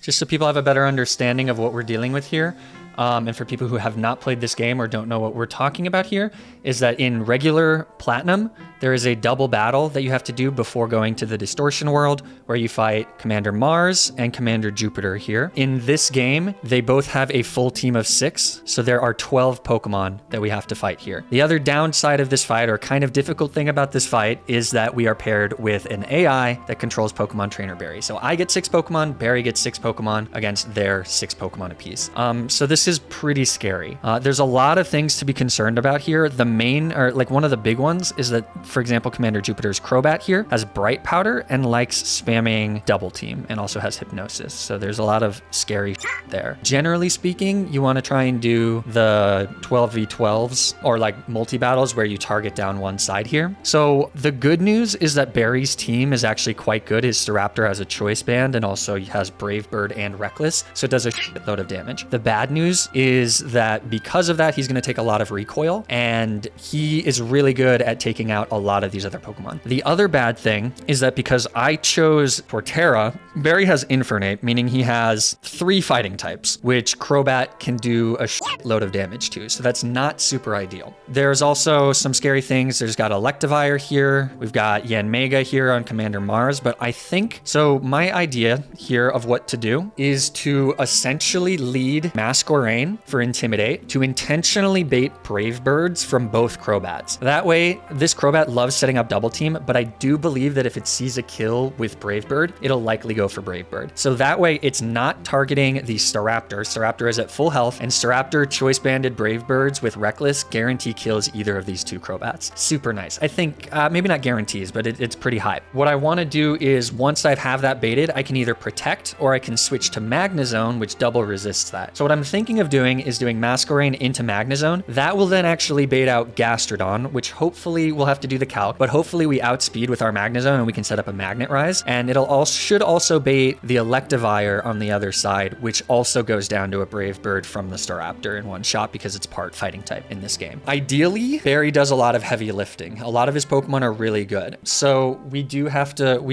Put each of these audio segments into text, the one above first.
just so people have a better understanding of what we're dealing with here. And for people who have not played this game or don't know what we're talking about here, is that in regular Platinum, there is a double battle that you have to do before going to the Distortion World, where you fight Commander Mars and Commander Jupiter here. In this game, they both have a full team of 6, so there are 12 Pokemon that we have to fight here. The other downside of this fight, or kind of difficult thing about this fight, is that we are paired with an AI that controls Pokemon Trainer Barry. So I get 6 Pokemon, Barry gets 6 Pokemon against their 6 Pokemon apiece. So this is pretty scary. There's a lot of things to be concerned about here. The main, or like one of the big ones, is that, for example, Commander Jupiter's Crobat here has Bright Powder and likes spamming Double Team, and also has Hypnosis. So there's a lot of scary there. Generally speaking, you want to try and do the 12v12s or like multi-battles where you target down one side here. So the good news is that Barry's team is actually quite good. His Staraptor has a Choice Band and also he has Brave Bird and Reckless, so it does a shitload of damage. The bad news is that because of that, he's going to take a lot of recoil, and he is really good at taking out a lot of these other Pokemon. The other bad thing is that because I chose Torterra, Barry has Infernape, meaning he has 3 fighting types, which Crobat can do a shitload of damage to, so that's not super ideal. There's also some scary things. There's got Electivire here. We've got Yanmega here on Commander Mars, but I think, so my idea here of what to do is to essentially lead Masquerain for Intimidate to intentionally bait Brave Birds from both Crobats. That way, this Crobat loves setting up Double Team, but I do believe that if it sees a kill with Brave Bird, it'll likely go for Brave Bird. So that way, it's not targeting the Staraptor. Staraptor is at full health, and Staraptor Choice Banded Brave Birds with Reckless guarantee kills either of these 2 Crobats. Super nice. I think, maybe not guarantees, but it's pretty high. What I want to do is, once I have that baited, I can either Protect or I can switch to Magnezone, which double resists that. So what I'm thinking of doing is doing Masquerain into Magnezone. That will then actually bait out Gastrodon, which hopefully we'll have to do the calc, but hopefully we outspeed with our Magnezone and we can set up a Magnet Rise. And should also bait the Electivire on the other side, which also goes down to a Brave Bird from the Staraptor in one shot because it's part fighting type in this game. Ideally, Barry does a lot of heavy lifting. A lot of his Pokemon are really good. So we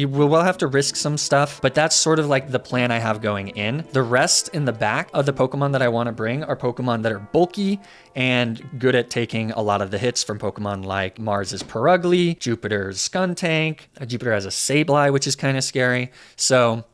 will have to risk some stuff, but that's sort of like the plan I have going in. The rest in the back of the Pokemon that I want to bring are Pokemon that are bulky and good at taking a lot of the hits from Pokemon like Mars's Perugly, Jupiter's Skuntank. Jupiter has a Sableye, which is kind of scary. So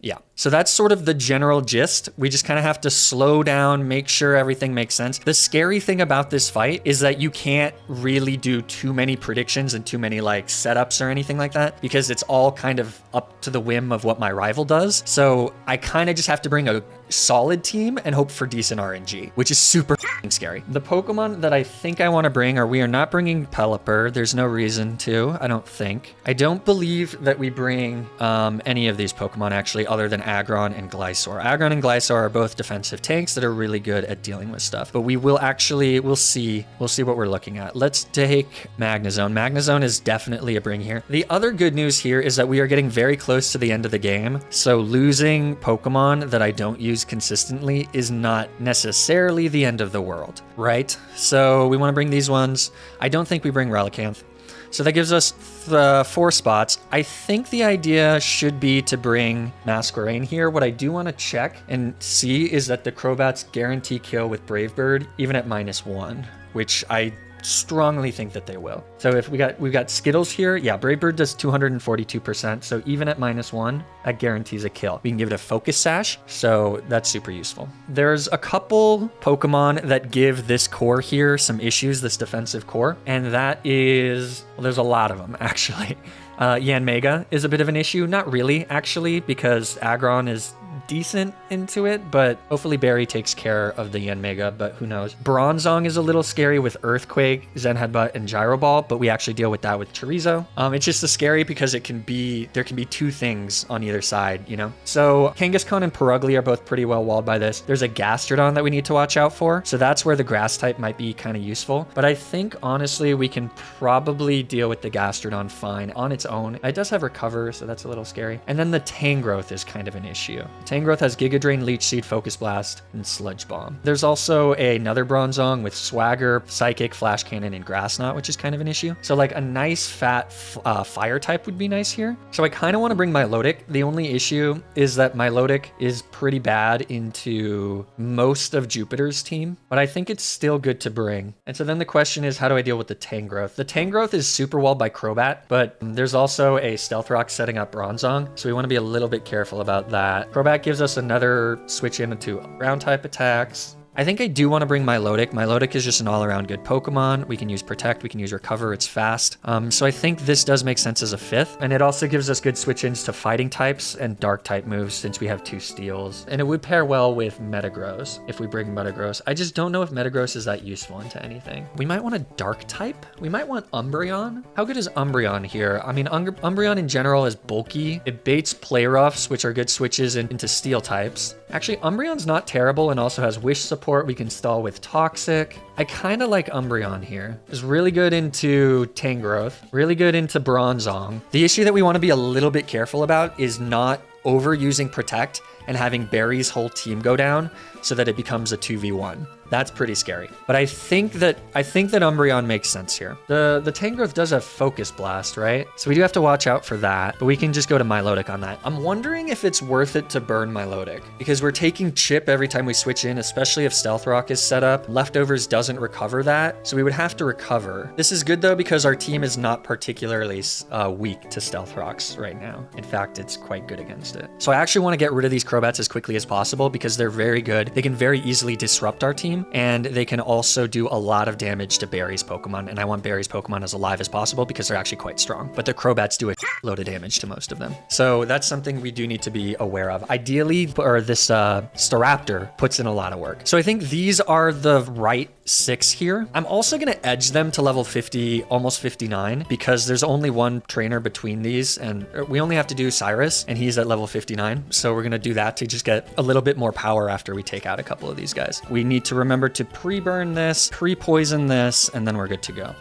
yeah, so that's sort of the general gist. We just kind of have to slow down, make sure everything makes sense. The scary thing about this fight is that you can't really do too many predictions and too many like setups or anything like that, because it's all kind of up to the whim of what my rival does. So I kind of just have to bring a solid team and hope for decent RNG, which is super scary. The Pokemon that I think I want to bring we are not bringing Pelipper. There's no reason to, I don't think. I don't believe that we bring any of these Pokemon actually, other than Aggron and Glysaur. Aggron and Glysaur are both defensive tanks that are really good at dealing with stuff, but we'll see what we're looking at. Let's take Magnezone. Magnezone is definitely a bring here. The other good news here is that we are getting very close to the end of the game, so losing Pokemon that I don't use consistently is not necessarily the end of the world, right? So we want to bring these ones. I don't think we bring Relicanth. So that gives us 4 spots. I think the idea should be to bring Masquerain here. What I do want to check and see is that the Crobats guarantee kill with Brave Bird, even at -1, which I strongly think that they will. So if we've got Skittles here, yeah, Brave Bird does 242%, so even at -1, that guarantees a kill. We can give it a Focus Sash, so that's super useful. There's a couple Pokemon that give this core here some issues, this defensive core, and that is, well, there's a lot of them actually. Yanmega is a bit of an issue. Not really, actually, because Aggron is decent into it, but hopefully Barry takes care of the Yanmega, but who knows. Bronzong is a little scary with Earthquake, Zen Headbutt, and Gyro Ball, but we actually deal with that with Chorizo. It's just scary because there can be 2 things on either side, you know? So Kangaskhan and Perugly are both pretty well walled by this. There's a Gastrodon that we need to watch out for, so that's where the grass type might be kind of useful, but I think honestly we can probably deal with the Gastrodon fine on its own. It does have Recover, so that's a little scary. And then the Tangrowth is kind of an issue. Tangrowth has Giga Drain, Leech Seed, Focus Blast, and Sludge Bomb. There's also another Bronzong with Swagger, Psychic, Flash Cannon, and Grass Knot, which is kind of an issue. So like a nice fat fire type would be nice here. So I kind of want to bring Milotic. The only issue is that Milotic is pretty bad into most of Jupiter's team, but I think it's still good to bring. And so then the question is, how do I deal with the Tangrowth? The Tangrowth is super walled by Crobat, but there's also a Stealth Rock setting up Bronzong, so we want to be a little bit careful about that. Crobat gives us another switch into ground type attacks. I think I do want to bring Milotic. Milotic is just an all-around good Pokemon. We can use Protect, we can use Recover, it's fast. So I think this does make sense as a 5th. And it also gives us good switch-ins to fighting types and dark type moves since we have 2 steals. And it would pair well with Metagross if we bring Metagross. I just don't know if Metagross is that useful into anything. We might want a dark type. We might want Umbreon. How good is Umbreon here? I mean, Umbreon in general is bulky. It baits Play Roughs, which are good switches into steel types. Actually, Umbreon's not terrible and also has Wish support. We can stall with Toxic. I kind of like Umbreon here. It's really good into Tangrowth, really good into Bronzong. The issue that we want to be a little bit careful about is not overusing Protect and having Barry's whole team go down so that it becomes a 2v1. That's pretty scary. But I think that Umbreon makes sense here. The Tangrowth does have Focus Blast, right? So we do have to watch out for that, but we can just go to Milotic on that. I'm wondering if it's worth it to burn Milotic because we're taking Chip every time we switch in, especially if Stealth Rock is set up. Leftovers doesn't recover that, so we would have to recover. This is good though because our team is not particularly weak to Stealth Rocks right now. In fact, it's quite good against it. So I actually want to get rid of these Crobats as quickly as possible because they're very good. They can very easily disrupt our team, and they can also do a lot of damage to Barry's Pokemon, and I want Barry's Pokemon as alive as possible because they're actually quite strong, but the Crobats do a load of damage to most of them. So that's something we do need to be aware of. Ideally, or this Staraptor puts in a lot of work. So I think these are the right 6 here. I'm also going to edge them to level 50, almost 59, because there's only one trainer between these, and we only have to do Cyrus, and he's at level 59. So we're going to do that to just get a little bit more power after we take out a couple of these guys. We need to remember to pre-burn this, pre-poison this, and then we're good to go.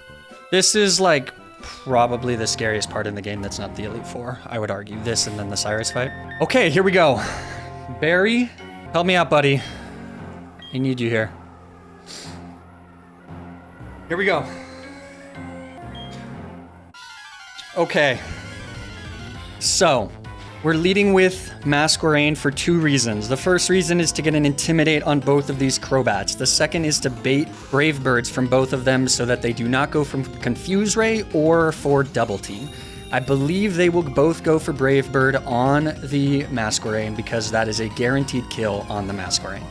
This is like probably the scariest part in the game that's not the Elite Four. I would argue this and then the Cyrus fight. Okay, here we go. Barry, help me out, buddy. I need you here. Here we go. Okay. So, we're leading with Masquerain for 2 reasons. The first reason is to get an Intimidate on both of these Crobats. The second is to bait Brave Birds from both of them so that they do not go from Confuse Ray or for Double Team. I believe they will both go for Brave Bird on the Masquerain because that is a guaranteed kill on the Masquerain.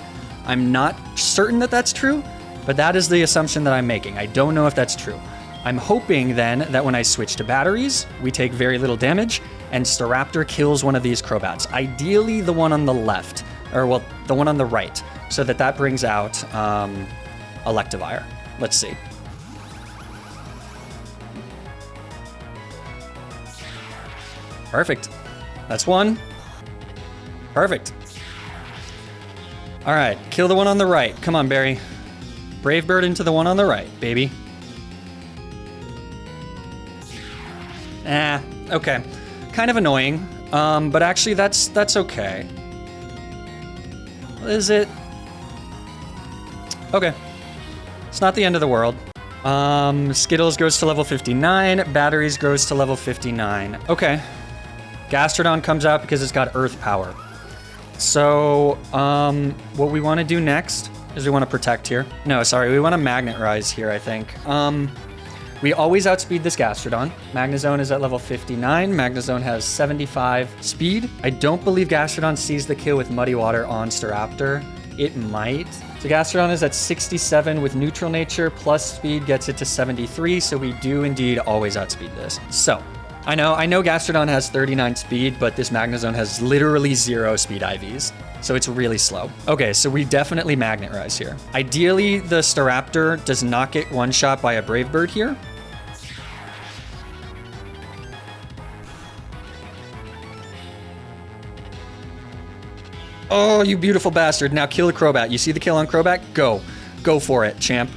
I'm not certain that that's true, but that is the assumption that I'm making. I don't know if that's true. I'm hoping then that when I switch to batteries, we take very little damage and Staraptor kills one of these Crobats. Ideally the one on the left, or well, the one on the right, so that brings out Electivire. Let's see. Perfect. That's one. Perfect. All right, kill the one on the right. Come on, Barry. Brave Bird into the one on the right, baby. Okay. Kind of annoying, but actually that's okay. Is it? Okay. It's not the end of the world. Skittles goes to level 59. Batteries goes to level 59. Okay. Gastrodon comes out because it's got Earth Power. So, what we want to do next is we want to Protect here. No, sorry, we want to Magnet Rise here, I think. We always outspeed this Gastrodon. Magnezone is at level 59. Magnezone has 75 speed. I don't believe Gastrodon sees the kill with Muddy Water on Staraptor. It might. So Gastrodon is at 67 with Neutral Nature, plus speed gets it to 73, so we do indeed always outspeed this. So, I know Gastrodon has 39 speed, but this Magnezone has literally 0 speed IVs. So it's really slow. Okay, so we definitely Magnet Rise here. Ideally, the Staraptor does not get one-shot by a Brave Bird here. Oh, you beautiful bastard. Now kill the Crobat. You see the kill on Crobat? Go. Go for it, champ.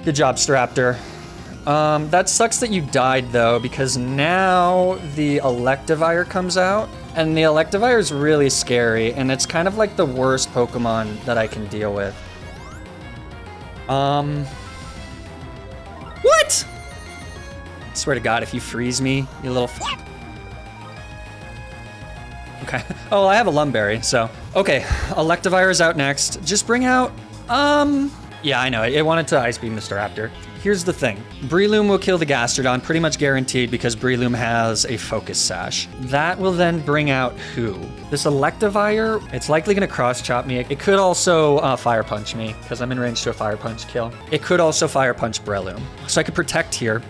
Good job, Staraptor. That sucks that you died, though, because now the Electivire comes out, and the Electivire is really scary, and it's kind of like the worst Pokemon that I can deal with. What? I swear to God, if you freeze me, you little Okay. Oh, I have a Lumberry, so. Okay, Electivire is out next. Just bring out, yeah, I know, it wanted to Ice Beam the Staraptor. Here's the thing. Breloom will kill the Gastrodon, pretty much guaranteed, because Breloom has a Focus Sash. That will then bring out who? This Electivire, it's likely gonna Cross Chop me. It could also Fire Punch me, because I'm in range to a Fire Punch kill. It could also Fire Punch Breloom. So I could Protect here.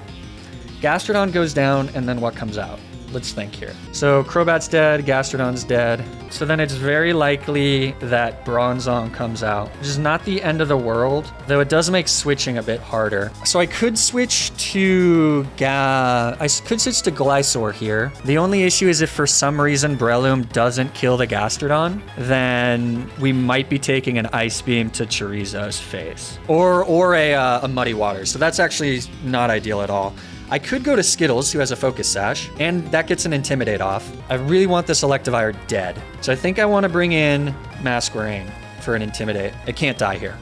Gastrodon goes down, and then what comes out? Let's think here. So Crobat's dead, Gastrodon's dead. So then it's very likely that Bronzong comes out, which is not the end of the world, though it does make switching a bit harder. So I could switch to Glysaur here. The only issue is if for some reason Breloom doesn't kill the Gastrodon, then we might be taking an Ice Beam to Chorizo's face. Or a Muddy Water. So that's actually not ideal at all. I could go to Skittles, who has a Focus Sash, and that gets an Intimidate off. I really want this Electivire dead. So I think I want to bring in Masquerain for an Intimidate. It can't die here.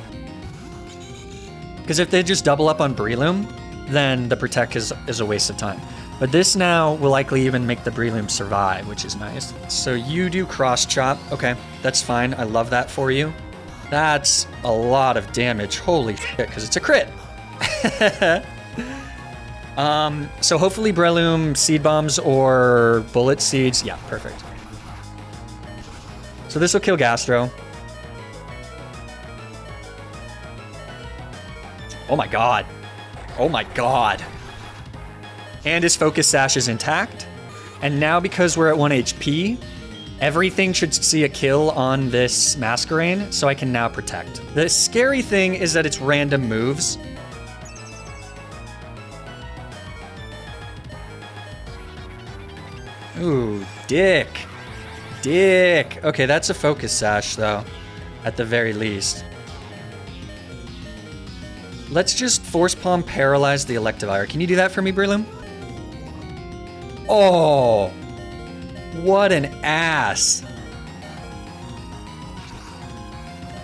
Because if they just double up on Breloom, then the Protect is a waste of time. But this now will likely even make the Breloom survive, which is nice. So you do Cross Chop. Okay, that's fine. I love that for you. That's a lot of damage. Holy shit, because it's a crit. So hopefully Breloom Seed Bombs or Bullet Seeds. Yeah, perfect. So this will kill Gastro. Oh my god. Oh my god. And his Focus Sash is intact. And now because we're at 1 HP, everything should see a kill on this Masquerain, so I can now Protect. The scary thing is that it's random moves. Ooh, dick. Dick. Okay, that's a Focus Sash, though, at the very least. Let's just Force Palm Paralyze the Electivire. Can you do that for me, Breloom? Oh, what an ass.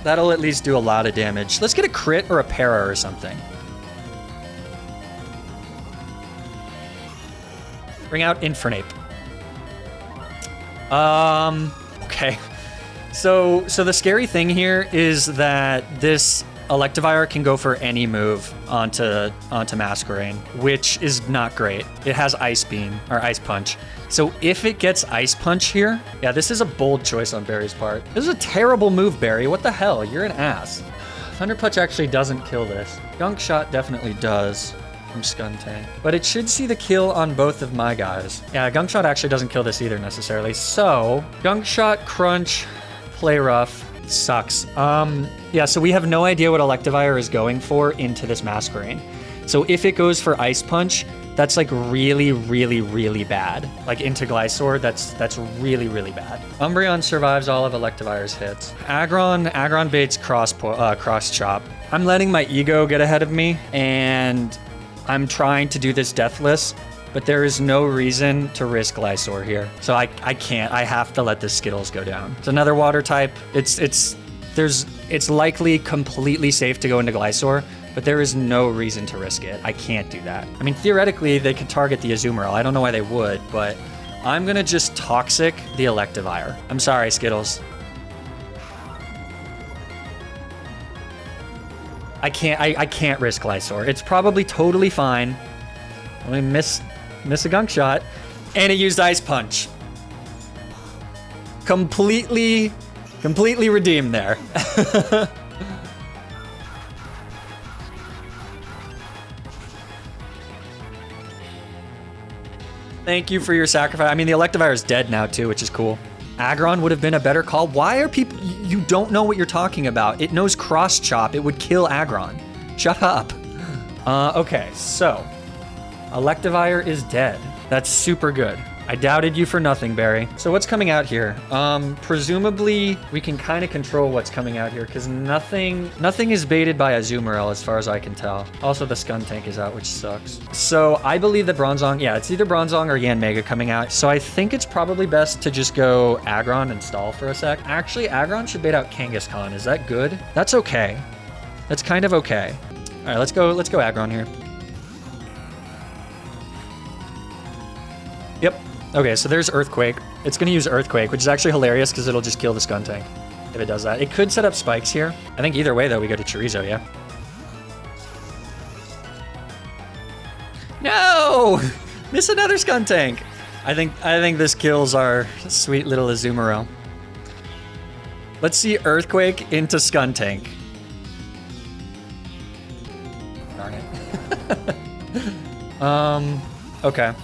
That'll at least do a lot of damage. Let's get a crit or a para or something. Bring out Infernape. Okay. So the scary thing here is that this Electivire can go for any move onto Masquerain, which is not great. It has Ice Beam, or Ice Punch. So if it gets Ice Punch here, yeah, this is a bold choice on Barry's part. This is a terrible move, Barry. What the hell? You're an ass. Thunder Punch actually doesn't kill this. Gunk Shot definitely does. From Skuntank. But it should see the kill on both of my guys. Yeah, Gunk Shot actually doesn't kill this either necessarily. So, Gunk Shot, Crunch, Play Rough. Sucks. Yeah, so we have no idea what Electivire is going for into this Masquerain. So if it goes for Ice Punch, that's like really, really, really bad. Like into Glysaur, that's really, really bad. Umbreon survives all of Electivire's hits. Aggron baits Cross Chop. I'm letting my ego get ahead of me, and I'm trying to do this deathless, but there is no reason to risk Glysaur here. So I can't. I have to let this Skittles go down. It's another water type. It's likely completely safe to go into Glysaur, but there is no reason to risk it. I can't do that. I mean, theoretically, they could target the Azumarill. I don't know why they would, but I'm gonna just Toxic the Electivire. I'm sorry, Skittles. I can't risk Glysaur. It's probably totally fine. Let me miss a Gunk Shot. And it used Ice Punch. Completely redeemed there. Thank you for your sacrifice. I mean, the Electivire is dead now too, which is cool. Aggron would have been a better call. Why are people... You don't know what you're talking about. It knows Cross Chop. It would kill Aggron. Shut up. Okay, so... Electivire is dead. That's super good. I doubted you for nothing, Barry. So what's coming out here? Presumably we can kind of control what's coming out here because nothing is baited by a Azumarill as far as I can tell. Also, the Skuntank is out, which sucks. So I believe that Bronzong, yeah, it's either Bronzong or Yanmega coming out. So I think it's probably best to just go Aggron and stall for a sec. Actually, Aggron should bait out Kangaskhan. Is that good? That's okay. That's kind of okay. All right, let's go Aggron here. Yep. Okay, so there's Earthquake. It's going to use Earthquake, which is actually hilarious because it'll just kill the Skuntank if it does that. It could set up spikes here. I think either way, though, we go to Chorizo, yeah? No! Miss another Skuntank! I think this kills our sweet little Azumarill. Let's see Earthquake into Skuntank. Darn it. Okay.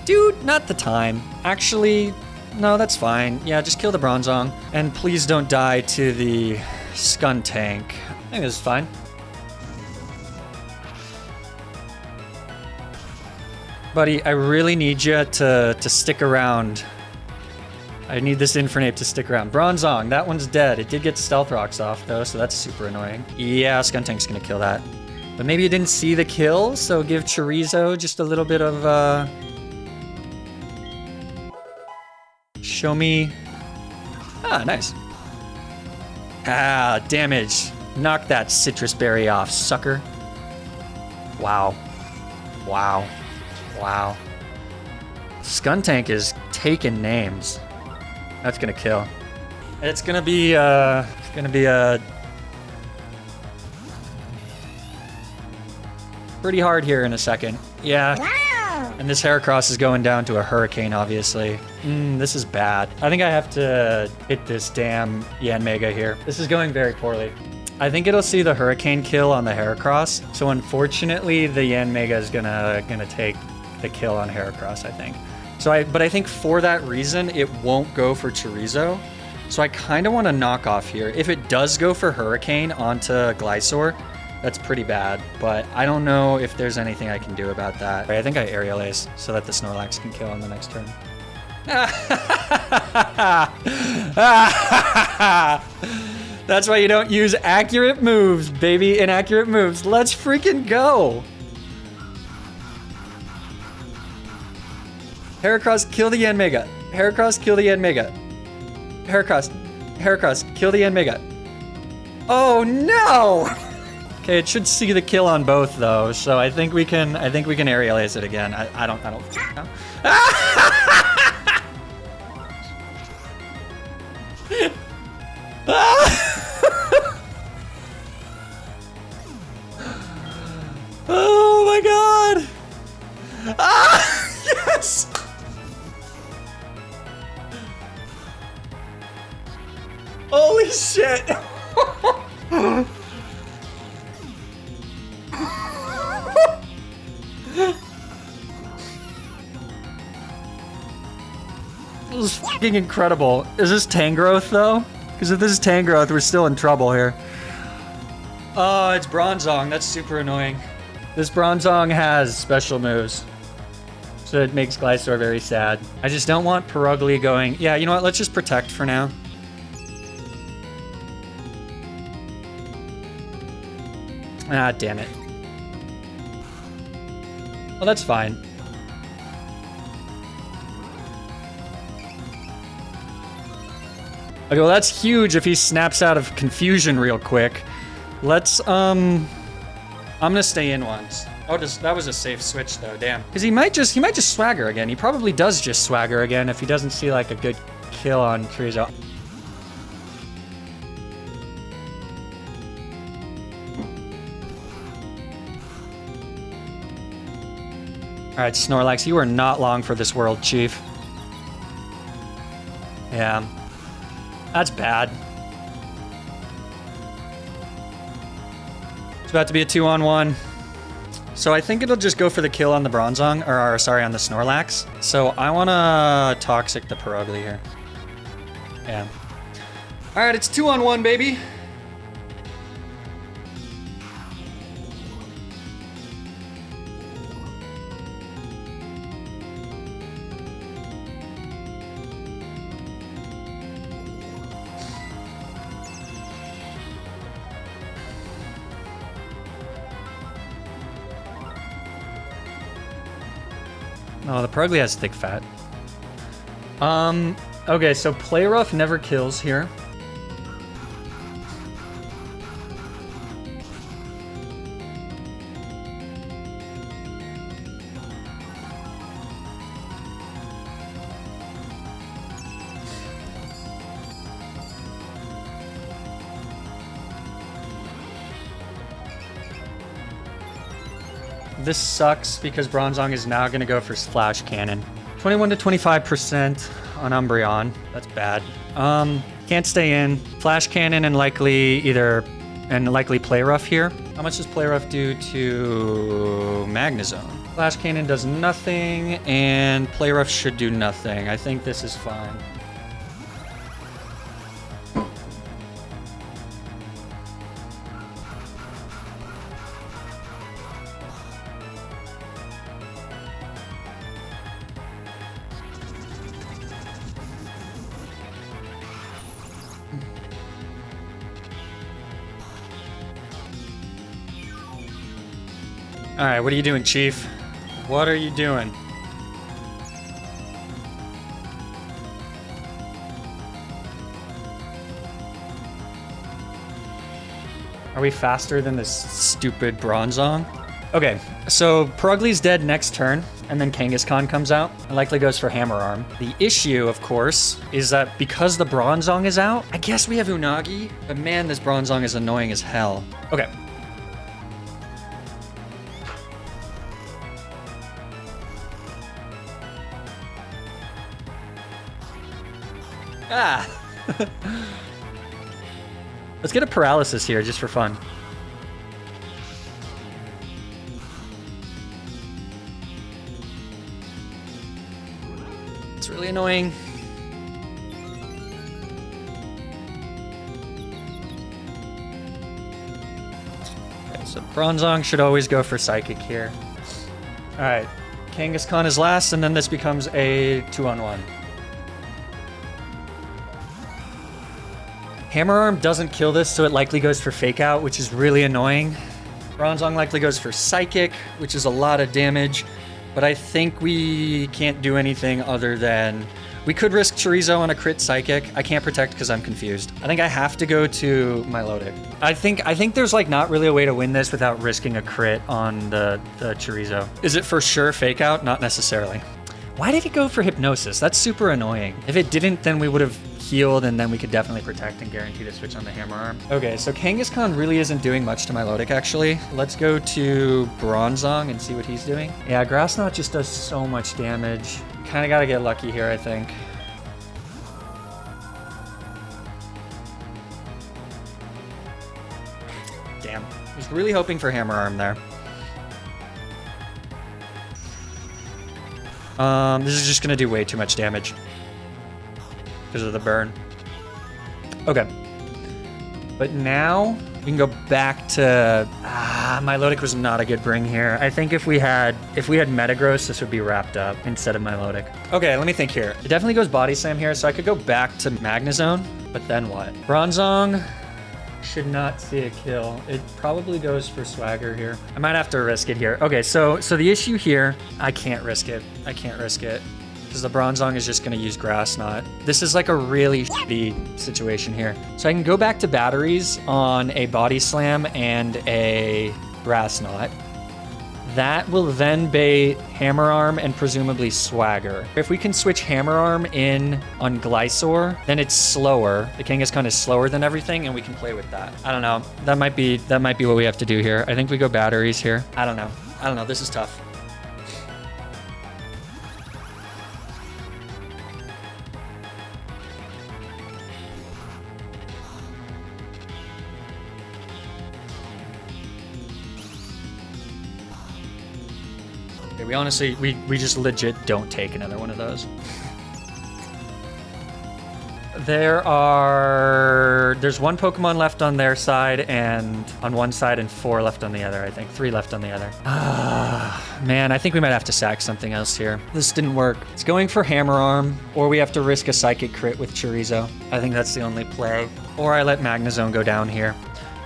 Dude, not the time. Actually, no, that's fine. Yeah, just kill the Bronzong. And please don't die to the Skuntank. I think this is fine. Buddy, I really need you to stick around. I need this Infernape to stick around. Bronzong, that one's dead. It did get Stealth Rocks off, though, so that's super annoying. Yeah, Skuntank's gonna kill that. But maybe you didn't see the kill, so give Chorizo just a little bit of, show me. Ah, nice. Ah, damage. Knock that citrus berry off, sucker. Wow. Wow. Wow. Skuntank is taking names. That's gonna kill. It's gonna be pretty hard here in a second. Yeah. And this Heracross is going down to a Hurricane, obviously. This is bad. I think I have to hit this damn Yanmega here. This is going very poorly. I think it'll see the Hurricane kill on the Heracross. So unfortunately, the Yanmega is gonna take the kill on Heracross, I think. But I think for that reason, it won't go for Chorizo. So I kind of want to knock off here. If it does go for Hurricane onto Glysaur, that's pretty bad, but I don't know if there's anything I can do about that. I think I Aerial Ace so that the Snorlax can kill on the next turn. That's why you don't use accurate moves, baby. Inaccurate moves. Let's freaking go. Heracross, kill the Yanmega. Heracross, kill the Yanmega. Heracross, kill the Yanmega. Oh no! Okay, it should see the kill on both though, so I think we can Aerial Ace it again. I don't know. Oh my god! Ah! Yes! Holy shit! This is fucking incredible. Is this Tangrowth though? Because if this is Tangrowth, we're still in trouble here. Oh, it's Bronzong. That's super annoying. This Bronzong has special moves. So it makes Glysaur very sad. I just don't want Perugly going... Yeah, you know what? Let's just protect for now. Ah, damn it. Well, that's fine. Okay, well, that's huge if he snaps out of confusion real quick. Let's, I'm gonna stay in once. Oh, that was a safe switch, though, damn. Because he might just swagger again. He probably does just swagger again if he doesn't see, like, a good kill on Chorizo. Alright, Snorlax, you are not long for this world, Chief. Yeah. That's bad. It's about to be a 2-on-1. So I think it'll just go for the kill on the Bronzong, or sorry, on the Snorlax. So I wanna Toxic the Perugly here. Yeah. Alright, it's 2-on-1, baby. Oh, the Purugly has thick fat. Okay, so Play Rough never kills here. This sucks because Bronzong is now going to go for Flash Cannon. 21 to 25% on Umbreon. That's bad. Can't stay in. Flash Cannon and likely Play Rough here. How much does Play Rough do to Magnezone? Flash Cannon does nothing, and Play Rough should do nothing. I think this is fine. All right, what are you doing, Chief? What are you doing? Are we faster than this stupid Bronzong? Okay, so Purugly's dead next turn, and then Kangaskhan comes out and likely goes for Hammer Arm. The issue, of course, is that because the Bronzong is out, I guess we have Unagi, but man, this Bronzong is annoying as hell. Okay. Ah! Let's get a paralysis here just for fun. It's really annoying. Okay, so Bronzong should always go for Psychic here. Alright, Kangaskhan is last, and then this becomes a 2-on-1. Hammer Arm doesn't kill this, so it likely goes for Fake Out, which is really annoying. Bronzong likely goes for Psychic, which is a lot of damage, but I think we can't do anything other than... We could risk Chorizo on a crit Psychic. I can't protect because I'm confused. I think I have to go to Milotic. I think there's like not really a way to win this without risking a crit on the Chorizo. Is it for sure Fake Out? Not necessarily. Why did it go for Hypnosis? That's super annoying. If it didn't, then we would have healed, and then we could definitely protect and guarantee to switch on the Hammer Arm. Okay, so Kangaskhan really isn't doing much to Milotic, actually. Let's go to Bronzong and see what he's doing. Yeah, Grass Knot just does so much damage. Kind of got to get lucky here, I think. Damn. I was really hoping for Hammer Arm there. This is just going to do way too much damage because of the burn. Okay. But now we can go back to... Milotic was not a good bring here. I think if we had Metagross, this would be wrapped up instead of Milotic. Okay, let me think here. It definitely goes Body Slam here, so I could go back to Magnezone, but then what? Bronzong should not see a kill. It probably goes for Swagger here. I might have to risk it here. Okay, so the issue here, I can't risk it. I can't risk it because the Bronzong is just going to use Grass Knot. This is like a really shitty situation here. So I can go back to batteries on a Body Slam and a Grass Knot. That will then bait Hammer Arm and presumably Swagger. If we can switch Hammer Arm in on Glysaur, then it's slower. The Kangaskhan is slower than everything, and we can play with that. I don't know. That might be what we have to do here. I think we go batteries here. I don't know. This is tough. We honestly, we just legit don't take another one of those. There's one Pokemon left on their side and on one side and 4 left on the other, I think. 3 left on the other. Man, I think we might have to sack something else here. This didn't work. It's going for Hammer Arm, or we have to risk a Psychic crit with Chorizo. I think that's the only play. Or I let Magnezone go down here.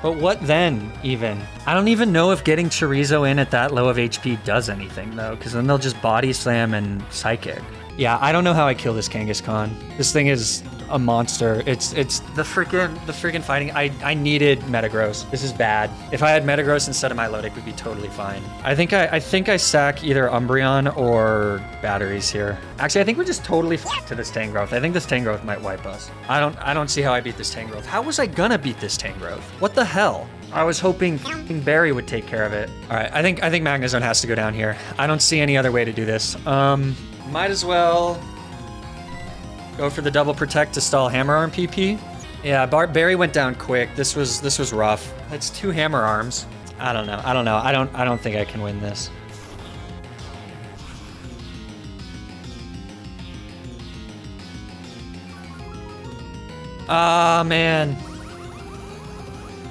But what then, even? I don't even know if getting Chorizo in at that low of HP does anything, though, because then they'll just body slam and psychic. Yeah, I don't know how I kill this Kangaskhan. This thing is a monster. It's the freaking fighting. I needed Metagross. This is bad. If I had Metagross instead of Milotic, we'd be totally fine. I think I sack either Umbreon or batteries here. Actually, I think we're just totally to this Tangrowth. I think this Tangrowth might wipe us. I don't see how I beat this Tangrowth. How was I gonna beat this Tangrowth? What the hell? I was hoping Barry would take care of it. All right, I think Magnezone has to go down here. I don't see any other way to do this. Might as well go for the double protect to stall Hammer Arm PP. Yeah, Barry went down quick. This was rough. That's 2 Hammer Arms. I don't know. I don't think I can win this. Ah, man.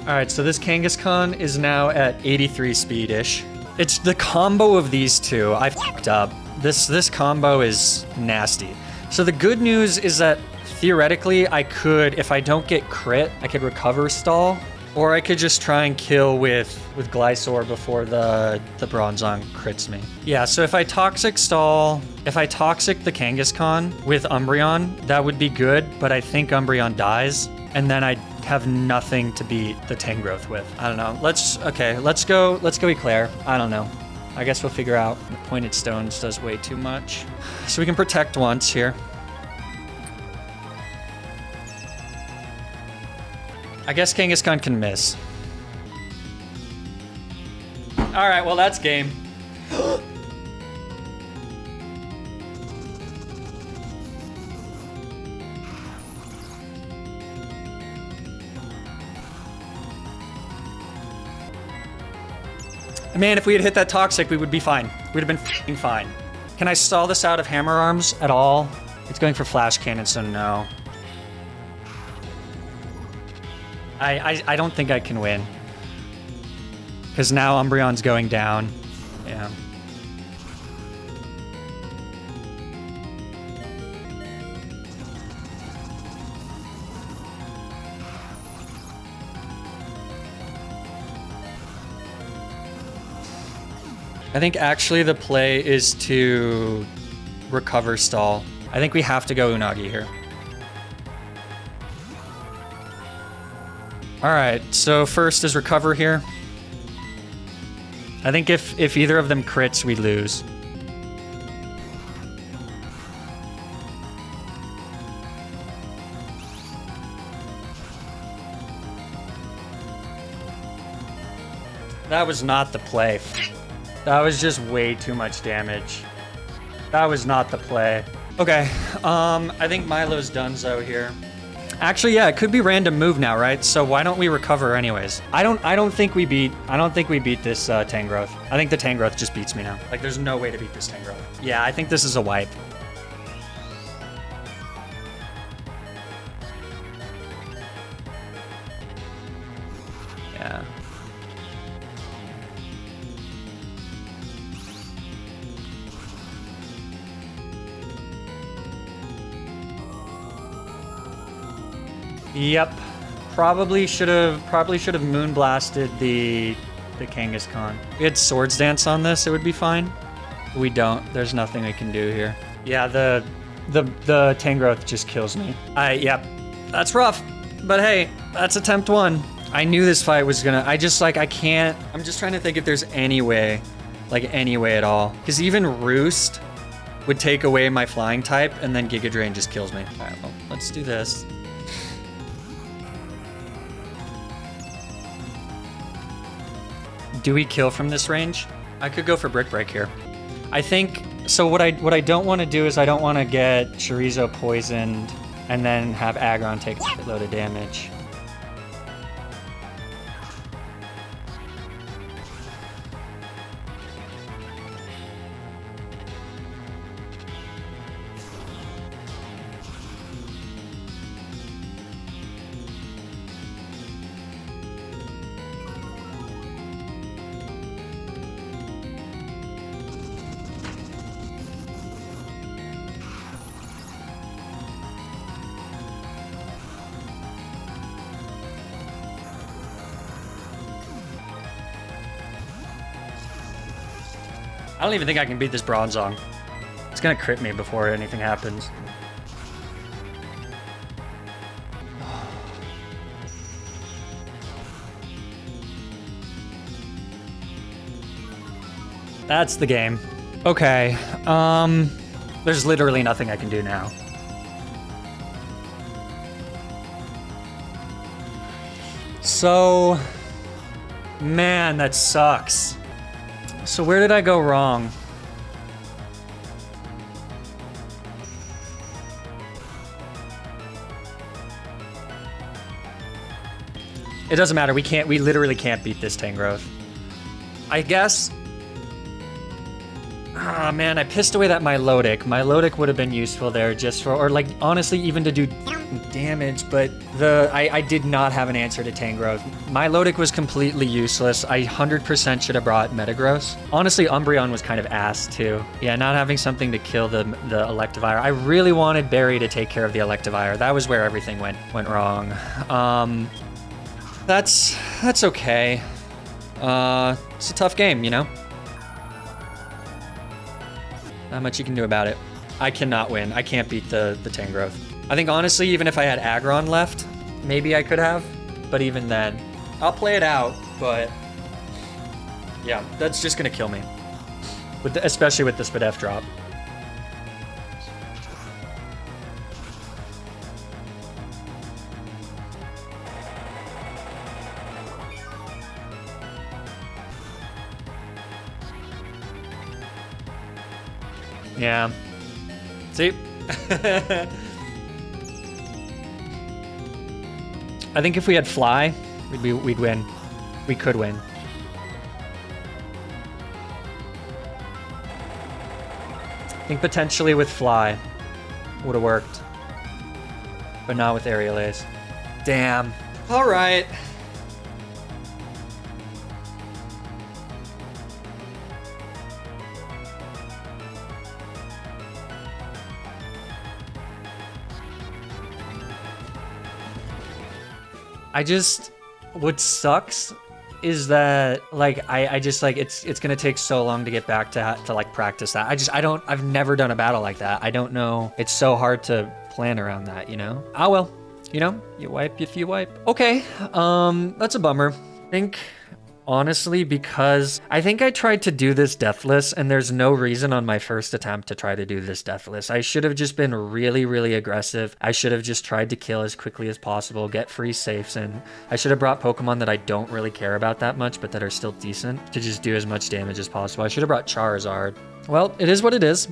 All right, so this Kangaskhan is now at 83 speed-ish. It's the combo of these two. I fucked up. This combo is nasty. So the good news is that theoretically I could, if I don't get crit, I could recover stall, or I could just try and kill with Glysaur before the Bronzong crits me. Yeah, so if I toxic stall, if I toxic the Kangaskhan with Umbreon, that would be good, but I think Umbreon dies, and then I'd have nothing to beat the Tangrowth with. I don't know. Let's go Eclair. I don't know. I guess we'll figure out. The Pointed Stones does way too much. So we can protect once here. I guess Kangaskhan can miss. All right, well, that's game. Man, if we had hit that Toxic, we would be fine. We'd have been f***ing fine. Can I stall this out of Hammer Arms at all? It's going for Flash Cannon, so no. I don't think I can win. Because now Umbreon's going down. Yeah. I think actually the play is to recover stall. I think we have to go Unagi here. All right, so first is recover here. I think if either of them crits, we lose. That was not the play. That was just way too much damage. That was not the play. Okay, I think Milo's donezo here. Actually, yeah, it could be random move now, right? So why don't we recover anyways? I don't think we beat this Tangrowth. I think the Tangrowth just beats me now. Like, there's no way to beat this Tangrowth. Yeah, I think this is a wipe. Yeah. Yep. Probably should have moonblasted the Kangaskhan. We had Swords Dance on this, it would be fine. We don't. There's nothing we can do here. Yeah, the Tangrowth just kills me. Yep. That's rough. But hey, that's attempt 1. I knew this fight was gonna, I can't. I'm just trying to think if there's any way, like any way at all. Because even Roost would take away my flying type and then Giga Drain just kills me. All right, well, let's do this. Do we kill from this range? I could go for Brick Break here. I think, so what I don't want to do is I don't want to get Chorizo poisoned and then have Aggron take a load of damage. I don't even think I can beat this Bronzong. It's gonna crit me before anything happens. That's the game. Okay, there's literally nothing I can do now. So, man, that sucks. So where did I go wrong? It doesn't matter, we literally can't beat this Tangrowth. I guess... Ah, man, I pissed away that Milotic. Milotic would have been useful there just for, or like, honestly, even to do damage, but I did not have an answer to Tangrowth. Milotic was completely useless. I 100% should have brought Metagross. Honestly, Umbreon was kind of ass, too. Yeah, not having something to kill the Electivire. I really wanted Barry to take care of the Electivire. That was where everything went wrong. That's okay. It's a tough game, you know? Not much you can do about it. I cannot win. I can't beat the Tangrowth. I think honestly, even if I had Aggron left, maybe I could have. But even then, I'll play it out. But yeah, that's just gonna kill me. Especially with the Spadef drop. Yeah. See? I think if we had Fly, we'd win. We could win. I think potentially with Fly would have worked. But not with Aerial Ace. Damn. All right. What sucks is that, like, I just, like, it's gonna take so long to get back to like, practice that. I've never done a battle like that. I don't know. It's so hard to plan around that, you know? Ah, well, you know, you wipe if you wipe. Okay, that's a bummer. I think, honestly, because I think I tried to do this deathless, and there's no reason on my first attempt to try to do this deathless. I should have just been really, really aggressive. I should have just tried to kill as quickly as possible, get free safes, and I should have brought Pokemon that I don't really care about that much, but that are still decent, to just do as much damage as possible. I should have brought Charizard. Well, it is what it is.